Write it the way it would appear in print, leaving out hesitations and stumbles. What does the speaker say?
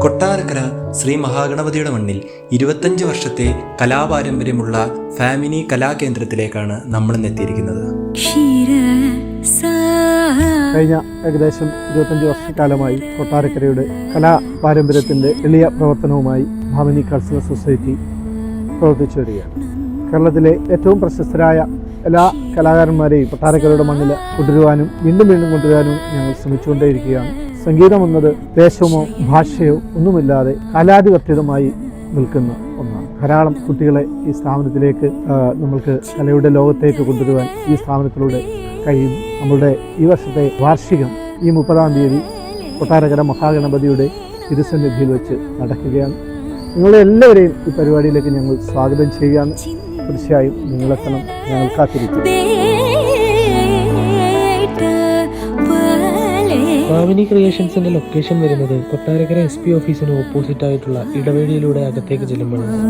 കൊട്ടാരക്കര ശ്രീ മഹാഗണപതിയുടെ മണ്ണിൽ 25 വർഷത്തെ കലാപാരമ്പര്യമുള്ള ഫാമിലി കലാകേന്ദ്രത്തിലേക്കാണ് നമ്മൾ ഇന്ന് എത്തിയിരിക്കുന്നത്. കഴിഞ്ഞ ഏകദേശം 25 വർഷക്കാലമായി കൊട്ടാരക്കരയുടെ കലാപാരമ്പര്യത്തിൻ്റെ എളിയ പ്രവർത്തനവുമായി ഭാമിനി കൾച്ചറൽ സൊസൈറ്റി പ്രവർത്തിച്ചു വരികയാണ്. കേരളത്തിലെ ഏറ്റവും പ്രശസ്തരായ എല്ലാ കലാകാരന്മാരെയും കൊട്ടാരക്കരയുടെ മണ്ണിൽ കൊണ്ടുവരുവാനും വീണ്ടും കൊണ്ടുവരാനും ഞങ്ങൾ ശ്രമിച്ചുകൊണ്ടേയിരിക്കുകയാണ്. സംഗീതം എന്നത് ദേശമോ ഭാഷയോ ഒന്നുമില്ലാതെ കാലാധിപത്യമായി നിൽക്കുന്ന ഒന്നാണ്. ധാരാളം കുട്ടികളെ ഈ സ്ഥാപനത്തിലേക്ക് നമ്മൾക്ക് കലയുടെ ലോകത്തേക്ക് കൊണ്ടുവരുവാൻ ഈ സ്ഥാപനത്തിലൂടെ കഴിയും. നമ്മളുടെ ഈ വർഷത്തെ വാർഷികം ഈ 30-ാം തീയതി കൊട്ടാരക്കര മഹാഗണപതിയുടെ തിരുസന്നിധിയിൽ വെച്ച് നടക്കുകയാണ്. നിങ്ങളെ എല്ലാവരെയും ഈ പരിപാടിയിലേക്ക് ഞങ്ങൾ സ്വാഗതം ചെയ്യുകയാണ്. തീർച്ചയായും നിങ്ങളെത്തണം, ഞങ്ങൾ കാത്തിരിക്കും. ഭാമിനി ക്രിയേഷൻസിന്റെ ലൊക്കേഷൻ വരുന്നത് കൊട്ടാരക്കര SP ഓഫീസിന് ഓപ്പോസിറ്റ് ആയിട്ടുള്ള ഇടവേടിയിലൂടെ അകത്തേക്ക് ചെല്ലുമ്പോഴാണ്.